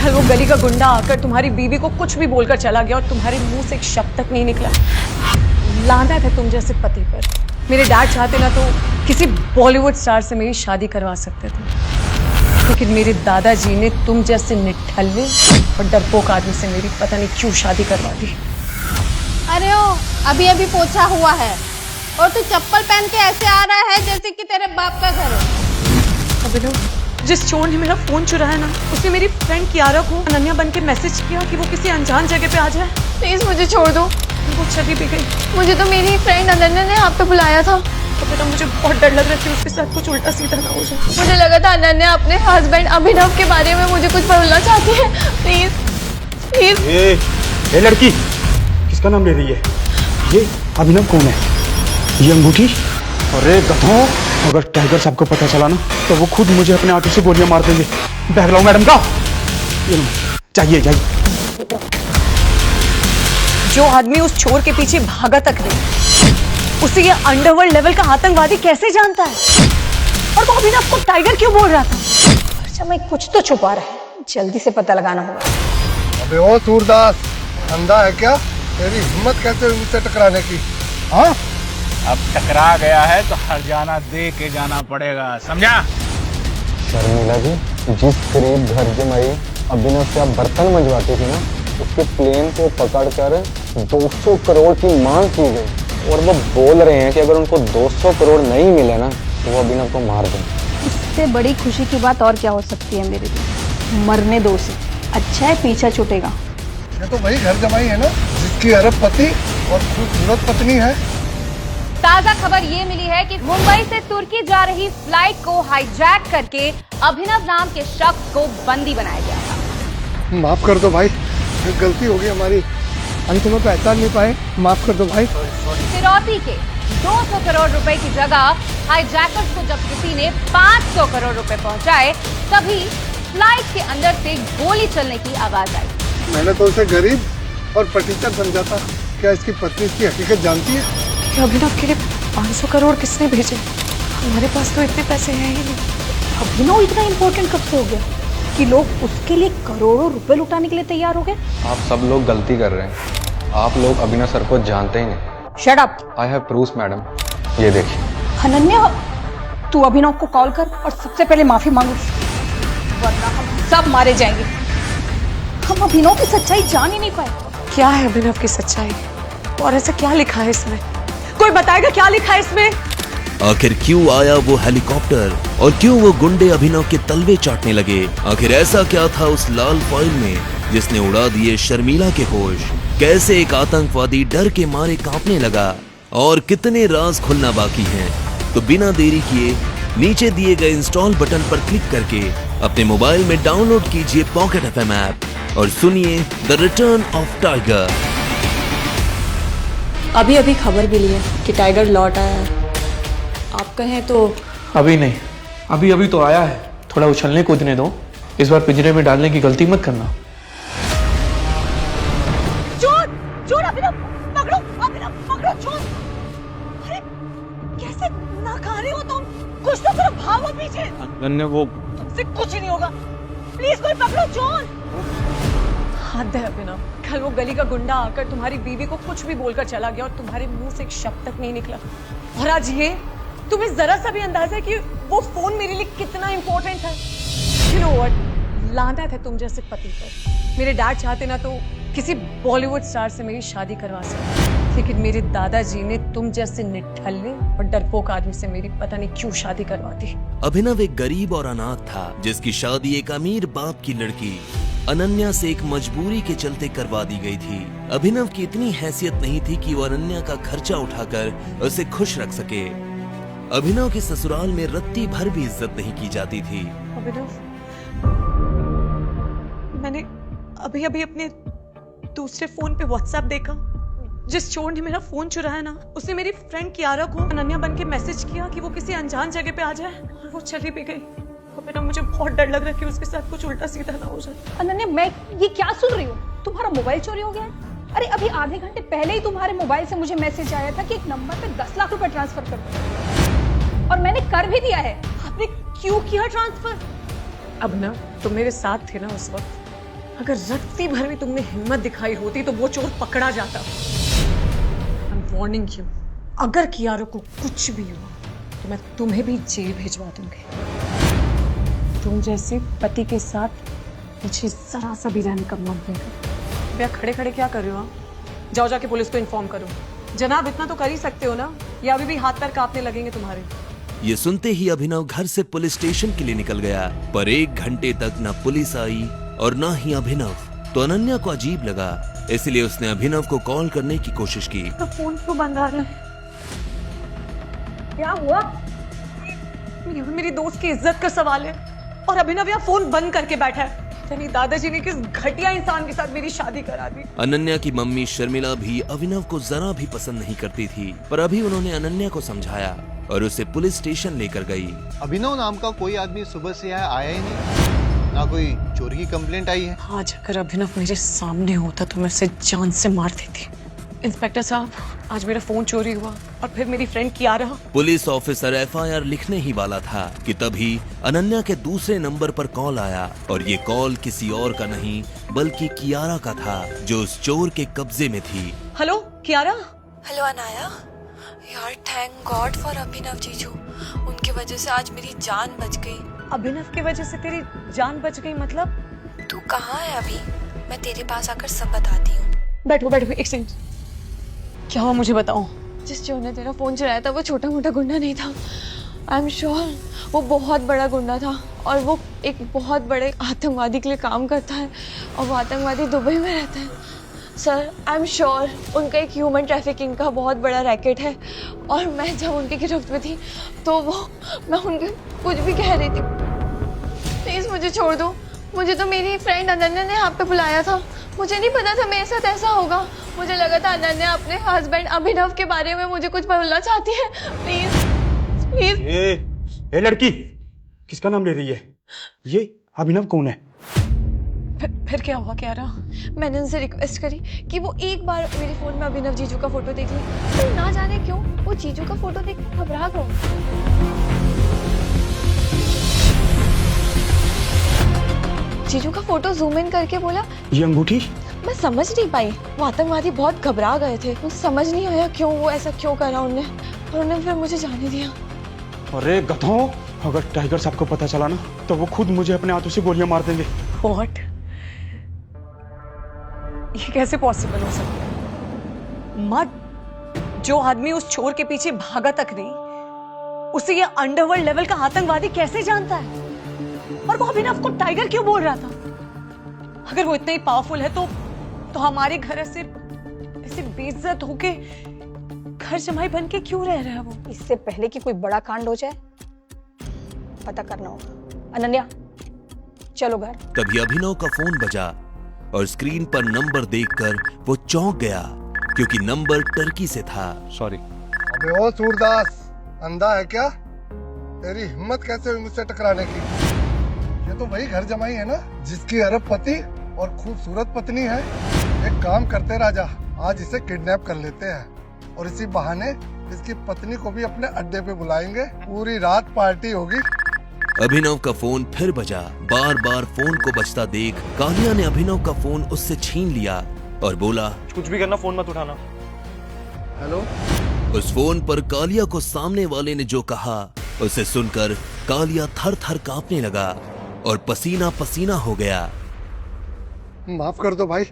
कल वो गली का गुंडा आकर तुम्हारी बीवी को कुछ भी बोलकर चला गया और तुम्हारे मुंह से एक शब्द तक नहीं निकला। लानत है तुम जैसे पति पर। मेरे डैड चाहते ना तो किसी बॉलीवुड स्टार से मेरी शादी करवा सकते थे, लेकिन मेरे दादाजी ने तुम जैसे निठल्ले और डरपोक आदमी से मेरी पता नहीं क्यों शादी करवा दी। अरे ओ, अभी अभी पोछा हुआ है और तू चप्पल पहन के ऐसे आ रहा है जैसे कि तेरे बाप का घर हो। अभिनव, जिस चोर ने मेरा फोन चुराया ना, उसने मेरी फ्रेंड कियारा को अनन्या बन के मैसेज किया कि वो किसी अनजान जगह पे आ जाए। प्लीज मुझे छोड़ दो। वो चली भी गई। मुझे तो मेरी फ्रेंड अनन्या ने आप पे बुलाया था। तो बेटा मुझे बहुत डर लग रहा है कि उसके साथ कुछ उल्टा सीधा ना हो जाए। मुझे लगा था अनन्या अपने हस्बैंड अभिनव के बारे में मुझे कुछ बोलना चाहती है। Please please. ये लड़की किसका नाम ले रही है? ये अभिनव कौन है? ये अंगूठी? अरे गधों, अगर टाइगर साहब को पता चला ना तो वो खुद मुझे अपने ऑटो से गोलियां मार देंगे। बैग लाओ मैडम का। चाहिए चाहिए। जो आदमी उस चोर के पीछे भागा तक नहीं, उसे ये अंडरवर्ल्ड लेवल का आतंकवादी कैसे जानता है? और वो अभिनव को टाइगर क्यों बोल रहा था? अच्छा, मैं कुछ तो छुपा रहा है, जल्दी से पता लगाना होगा। अबे ओ सूरदास, अंधा है क्या? तेरी हिम्मत कैसे हुई मुझसे टकराने की? हाँ, अब टकरा गया है तो हरजाना दे के जाना पड़ेगा, समझा? शर्मिला जी, जिस गरीब घर जमाई अभिनव से आप बर्तन मंजवाती थी ना, उसके प्लेन को पकड़कर 200 करोड़ की मांग की गई और वो बोल रहे हैं कि अगर उनको 200 करोड़ नहीं मिले ना तो वो अभिनव को मार दें। इससे बड़ी खुशी की बात और क्या हो सकती है मेरे लिए? मरने दो उसे, अच्छा है पीछा छूटेगा। ये तो वही घर जमाई है ना जिसकी अरबपति और खूबसूरत पत्नी है। ताजा खबर ये मिली है कि मुंबई से तुर्की जा रही फ्लाइट को हाईजैक करके अभिनव नाम के शख्स को बंदी बनाया गया था। माफ कर दो भाई, गलती हो गई हमारी। अंत में पहचान नहीं पाए, माफ कर दो भाई। फिरौती के 200 करोड़ रुपए की जगह हाईजैकर्स को जब किसी ने 500 करोड़ रुपए पहुंचाए, तभी फ्लाइट के अंदर से गोली चलने की आवाज आई। मैंने तो उसे गरीब और पटीचर समझा था। क्या इसकी पत्नी इसकी हकीकत जानती है? क्या अभिनव के लिए 500 करोड़ किसने भेजे? हमारे पास तो इतने पैसे हैं ही नहीं। अभिनव इतना इम्पोर्टेंट कब से हो गया कि लोग उसके लिए करोड़ों रुपए लुटाने के लिए तैयार हो गए? आप सब लोग गलती कर रहे हैं। आप लोग अभिनव सर को जानते ही नहीं। Shut up. I have proof madam, ये देखिए। अनन्या, तू अभिनव को कॉल कर और सबसे पहले माफी मांगो, वरना हम सब मारे जाएंगे। हम अभिनव की सच्चाई जान ही नहीं पाए। क्या है अभिनव की सच्चाई और ऐसा क्या लिखा है इसमें? कोई बताएगा क्या लिखा है इसमें? आखिर क्यों आया वो हेलीकॉप्टर और क्यों वो गुंडे अभिनव के तलवे चाटने लगे? आखिर ऐसा क्या था उस लाल फाइल में जिसने उड़ा दिए शर्मिला के होश? कैसे एक आतंकवादी डर के मारे कांपने लगा? और कितने राज खुलना बाकी हैं? तो बिना देरी किए नीचे दिए गए इंस्टॉल बटन पर क्लिक करके अपने मोबाइल में डाउनलोड कीजिए पॉकेट FM ऐप और सुनिए द रिटर्न ऑफ टाइगर। अभी अभी खबर मिली है कि टाइगर लौट आया है। आप कहें तो अभी नहीं, अभी अभी तो आया है। थोड़ा उछलने कूदने दो, इस बार पिंजरे में डालने की गलती मत करना। चोर! चोर! अभिनव पकड़ो! अभिनव पकड़ो! चोर! अरे कैसे नाकारे हो तुम? कुछ तो करो, भागो पीछे। अन्य वो तुमसे कुछ नहीं होगा। प्लीज कोई पकड़ो चोर! हद है अभिनव, कल वो गली का गुंडा आकर तुम्हारी बीवी को कुछ भी बोलकर चला गया और तुम्हारे मुंह से एक शब्द तक नहीं निकला। और आज ये तुम्हें जरा सा भी अंदाजा है कि वो फोन मेरे लिए कितना इंपॉर्टेंट है? You know what? लानत है तुम जैसे पति पर। मेरे डैड चाहते ना तो किसी बॉलीवुड स्टार से मेरी शादी करवा सकते, लेकिन मेरे दादाजी ने तुम जैसे निठल्ले और डरपोक आदमी से मेरी पता नहीं क्यों शादी करवा दी। अभिनव एक गरीब और अनाथ था जिसकी शादी एक अमीर बाप की लड़की अनन्या से एक मजबूरी के चलते करवा दी गई थी। अभिनव की इतनी हैसियत नहीं थी कि वो अनन्या का खर्चा उठाकर उसे खुश रख सके। अभिनव के ससुराल में रत्ती भर भी इज्जत नहीं की जाती थी। अभिनव, मैंने अभी अभी अपने दूसरे फोन पे व्हाट्सएप देखा। जिस चोर ने मेरा फोन चुराया ना, उसने मेरी फ्रेंड कियारा को अनन्या बन के मैसेज किया कि वो किसी अनजान जगह पे आ जाए, और वो चली भी गई। अभिनव, मुझे बहुत डर लग रहा है कि उसके साथ कुछ उल्टा सीधा ना हो जाए। अनन्या, मैं ये क्या सुन रही हूँ? तुम्हारा मोबाइल चोरी हो गया है? अरे अभी आधे घंटे पहले ही तुम्हारे मोबाइल से मुझे मैसेज आया था कि एक नंबर पे 10 लाख रुपए ट्रांसफर कर दो, और मैंने कर भी दिया है। आपने क्यों किया ट्रांसफर? अभिनव, तुम मेरे साथ थे ना उस वक्त? अगर रत्ती भर भी तुमने हिम्मत दिखाई होती तो वो चोर पकड़ा जाता। I'm warning you, अगर कियारा को कुछ भी हुआ तो मैं तुम्हें भी जेल भिजवा दूंगी। तुम जैसे पति के साथ मुझे जरा सा भी रहने का मौका देगा। भैया खड़े खड़े क्या कर रहे हो आप? जाओ जाके पुलिस को इन्फॉर्म करो। जनाब इतना तो कर ही सकते हो ना, या अभी भी हाथ पैर कांपने लगेंगे तुम्हारे? ये सुनते ही अभिनव घर से पुलिस स्टेशन के लिए निकल गया, पर 1 घंटे तक न पुलिस आई और न ही अभिनव। तो अनन्या को अजीब लगा, इसलिए उसने अभिनव को कॉल करने की कोशिश की। तो फोन क्यों बंद आ रहा है? क्या हुआ? ये मेरी दोस्त की इज्जत का सवाल है और अभिनव यहाँ फोन बंद करके बैठा है। यानी दादाजी ने किस घटिया इंसान के साथ मेरी शादी करा दी। अनन्या की मम्मी शर्मिला भी अभिनव को जरा भी पसंद नहीं करती थी, पर अभी उन्होंने अनन्या को समझाया और उसे पुलिस स्टेशन लेकर गई। अभिनव नाम का कोई आदमी सुबह से यहाँ आया ही नहीं, ना कोई चोरी की कंप्लेंट आई है। आज अगर अभिनव मेरे सामने होता तो मैं उसे जान से मार देती। इंस्पेक्टर साहब, आज मेरा फोन चोरी हुआ और फिर मेरी friend Kiara. Police officer FIR लिखने ही वाला था कि तभी अनन्या के दूसरे नंबर पर कॉल आया और ये कॉल किसी और का नहीं बल्कि कियारा का था, जो उस चोर के कब्जे में थी। हेलो कियारा। हेलो अनाया, यार थैंक गॉड फॉर अभिनव जीजू, उनकी वजह से आज मेरी जान बच गई। अभिनव की वजह से तेरी जान बच गई मतलब? तू कहाँ है अभी? मैं तेरे पास आकर सब बताती हूँ। बैठो बैठो, एक सेकंड। क्या हुआ मुझे बताओ। जिस चोर ने तेरा फोन चुराया था वो छोटा मोटा गुंडा नहीं था। आई एम श्योर वो बहुत बड़ा गुंडा था और वो एक बहुत बड़े आतंकवादी के लिए काम करता है और वो आतंकवादी दुबई में रहता है। सर आई एम श्योर उनका एक ह्यूमन ट्रैफिकिंग का बहुत बड़ा रैकेट है और मैं जब उनकी गिरफ्त में थी तो मैं उनके कुछ भी कह रही थी। प्लीज मुझे छोड़ दो। मुझे तो मेरी फ्रेंड अनन्या ने आप पे बुलाया था, मुझे नहीं पता था मेरे साथ ऐसा होगा। मुझे लगा था अनन्या अपने हस्बैंड अभिनव के बारे में मुझे कुछ बोलना चाहती है। Please please. ए लड़की, किसका नाम ले रही है? ये अभिनव कौन है? फिर क्या हुआ कियारा? मैंने उनसे रिक्वेस्ट करी कि वो एक बार मेरे फोन में अभिनव जीजू का फोटो देख ले, तो ना जाने क्यों वो जीजू का फोटो देख घबरा गए। जीजू का फोटो जूम इन करके बोला ये अंगूठी? मैं समझ नहीं पाई, वो आतंकवादी बहुत घबरा गए थे, मुझे समझ नहीं आया क्यों वो ऐसा क्यों करा उन्होंने, और उन्होंने फिर मुझे जाने दिया। अरे गधों, अगर टाइगर साहब को पता चला ना तो वो खुद मुझे अपने हाथों से गोलियां मार देंगे। व्हाट? ये कैसे पॉसिबल हो सकता है? मत, जो आदमी उस चोर के पीछे भागा तक नहीं, उसे ये अंडरवर्ल्ड लेवल का आतंकवादी कैसे जानता है? और वो अभिनव को टाइगर क्यों बोल रहा था? अगर वो इतना ही पावरफुल है तो हमारे घर ऐसे बेइज्जत होके घर जमाई बन के क्यों रह रहा है वो? इससे पहले कि कोई बड़ा कांड हो जाए पता करना होगा। अनन्या चलो घर। तभी अभिनव का फोन बजा और स्क्रीन पर नंबर देखकर वो चौंक गया, क्योंकि नंबर टर्की से था। सॉरी। अबे ओ सूरदास, अंधा है क्या? तेरी हिम्मत कैसे हुई मुझसे टकराने की? ये तो वही घर जमाई है ना जिसकी अरबपति और खूबसूरत पत्नी है। एक काम करते राजा, आज इसे किडनैप कर लेते हैं और इसी बहाने इसकी पत्नी को भी अपने अड्डे पे बुलाएंगे, पूरी रात पार्टी होगी। अभिनव का फोन फिर बजा। बार बार फोन को बजता देख कालिया ने अभिनव का फोन उससे छीन लिया और बोला, कुछ भी करना, फोन मत उठाना। हेलो। उस फोन पर कालिया को सामने वाले ने जो कहा उसे सुनकर कालिया थर थर कांपने लगा और पसीना पसीना हो गया। माफ कर दो भाई,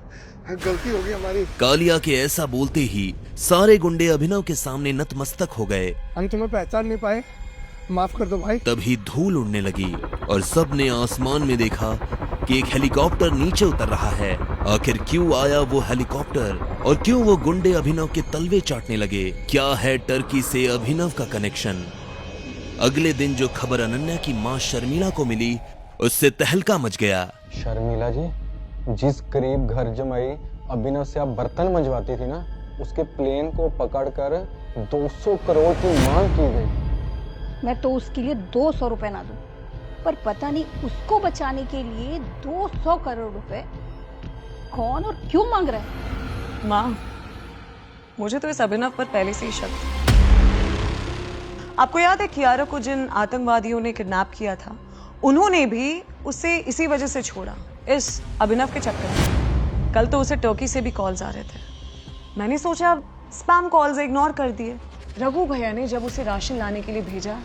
गलती हो गई हमारी। कालिया के ऐसा बोलते ही सारे गुंडे अभिनव के सामने नतमस्तक हो गए। हम तुम्हें पहचान नहीं पाए, माफ कर दो भाई। तभी धूल उड़ने लगी और सबने आसमान में देखा कि एक हेलीकॉप्टर नीचे उतर रहा है। आखिर क्यों आया वो हेलीकॉप्टर और क्यों वो गुंडे अभिनव के तलवे चाटने लगे? क्या है टर्की से अभिनव का कनेक्शन? अगले दिन जो खबर अनन्या की माँ शर्मिला को मिली उससे तहलका मच गया। शर्मिला जी, जिस गरीब घर जमाई अभिनव से आप बर्तन मंजवाती थी ना, उसके प्लेन को पकड़कर 200 करोड़ की मांग की गई। मैं तो उसके लिए 200 रुपए ना दूं, पर पता नहीं उसको बचाने के लिए 200 करोड़ रुपए कौन और क्यों मांग रहा है? माँ, मुझे तो इस अभिनव पर पहले से ही शक था। आपको याद है कियारा को जिन आतंकवादियों ने किडनैप किया था, उन्होंने भी उसे इसी वजह से छोड़ा इस अभिनव के चक्कर में। कल तो उसे टर्की से भी कॉल्स आ रहे थे। मैंने सोचा स्पैम कॉल्स इग्नोर कर दिए। रघु भैया ने जब उसे राशन लाने के लिए भेजा,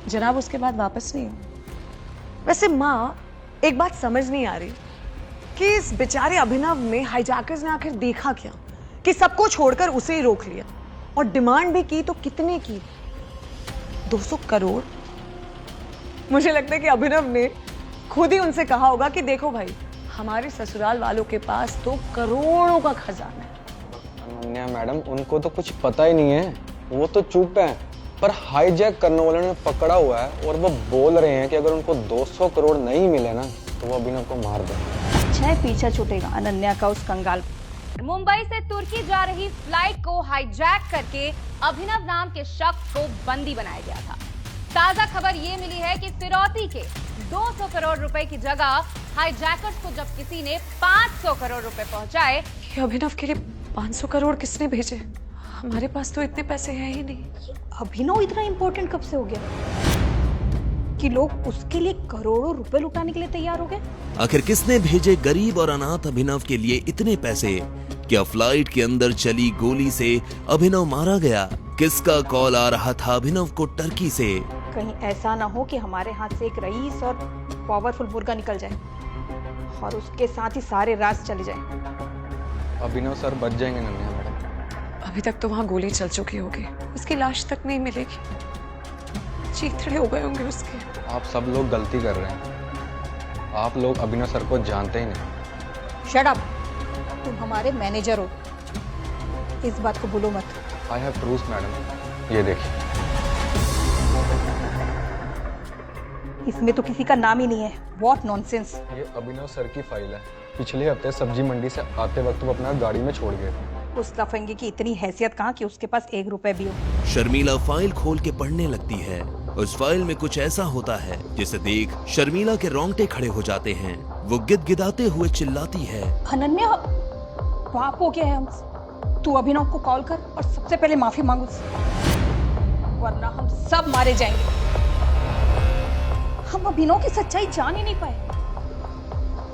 जनाब उसके बाद वापस नहीं हुआ। वैसे माँ, एक बात समझ नहीं आ रही कि इस बेचारे अभिनव में हाईजैकर्स ने आखिर देखा क्या कि सबको छोड़कर उसे ही रोक लिया, और डिमांड भी की तो कितने की? 200 करोड़। मुझे लगता है कि अभिनव ने खुद ही उनसे कहा होगा कि देखो भाई, हमारे ससुराल वालों के पास तो करोड़ों का खजाना है। अनन्या मैडम, उनको तो कुछ पता ही नहीं है, वो तो चुप है, पर हाईजैक करने वाले ने पकड़ा हुआ है और वो बोल रहे हैं कि अगर उनको 200 करोड़ नहीं मिले ना तो वो अभिनव को मार दें। अच्छा है पीछा छूटेगा अनन्या का उस कंगाल। मुंबई से तुर्की जा रही फ्लाइट को हाईजैक करके अभिनव नाम के शख्स को बंदी बनाया गया था। ताजा खबर ये मिली है कि फिरौती के 200 करोड़ रुपए की जगह हाईजैकर्स को जब किसी ने 500 करोड़ रुपए पहुंचाए। ये अभिनव के लिए 500 करोड़ किसने भेजे? हमारे पास तो इतने पैसे हैं ही नहीं। अभिनव इतना इंपॉर्टेंट कब से हो गया कि लोग उसके लिए करोड़ों रुपए लुटाने के लिए तैयार हो गए? आखिर किसने भेजे गरीब और अनाथ अभिनव के लिए इतने पैसे? क्या फ्लाइट के अंदर चली गोली से अभिनव मारा गया? किसका कॉल आ रहा था अभिनव को टर्की से? कहीं ऐसा ना हो कि हमारे हाथ से एक रईस और पावरफुल मुर्गा निकल जाए और उसके साथ ही सारे राज चले जाए। अभिनव सर बच जाएंगे अनन्या मैडम। अभी तक तो वहां गोली चल चुकी होगी, उसकी लाश तक नहीं मिलेगी। चीथड़े हो गए होंगे उसके। आप सब लोग गलती कर रहे हैं, आप लोग अभिनव सर को जानते ही नहीं। शट अप, तुम हमारे मैनेजर हो, इस बात को भूलो मत। आई हैव प्रूफ मैडम, ये देखिए। इसमें तो किसी का नाम ही नहीं है। What nonsense. ये अभिनव सर की फाइल है। पिछले हफ्ते सब्जी मंडी से आते वक्त वो अपना गाड़ी में छोड़ गए थे। उस लफंगे की इतनी हैसियत कहाँ कि उसके पास 1 रुपए भी हो। शर्मिला फाइल खोल के पढ़ने लगती है। उस फाइल में कुछ ऐसा होता है जिसे देख शर्मिला के रोंगटे खड़े हो जाते हैं। वो गिदगिदाते हुए चिल्लाती है, अनन्या, पाप हो गया है हमसे। तू अभिनव को कॉल कर और सबसे पहले माफी मांग उससे, वरना हम सब मारे जाएंगे। हम अभिनव की सच्चाई जान ही नहीं पाए।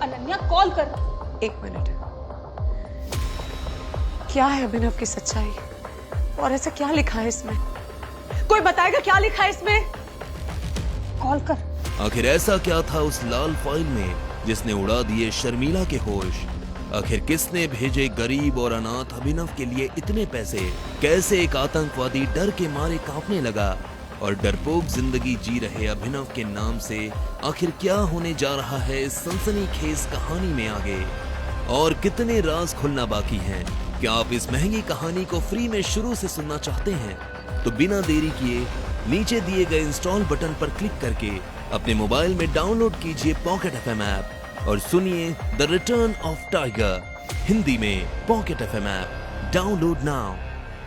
अनन्या कॉल कर। 1 मिनट। क्या है अभिनव की सच्चाई और ऐसा क्या लिखा है इसमें? कोई बताएगा क्या लिखा है इसमें? कॉल कर। आखिर ऐसा क्या था उस लाल फाइल में जिसने उड़ा दिए शर्मिला के होश? आखिर किसने भेजे गरीब और अनाथ अभिनव के लिए इतने पैसे? कैसे एक आतंकवादी डर के मारे कांपने लगा? और डरपोक जिंदगी जी रहे अभिनव के नाम से आखिर क्या होने जा रहा है इस सनसनीखेज कहानी में आगे? और कितने राज खुलना बाकी हैं? क्या आप इस महंगी कहानी को फ्री में शुरू से सुनना चाहते हैं? तो बिना देरी किए नीचे दिए गए इंस्टॉल बटन पर क्लिक करके अपने मोबाइल में डाउनलोड कीजिए पॉकेट FM ऐप और सुनिए the return of Tiger Hindi में। Pocket FM app download now.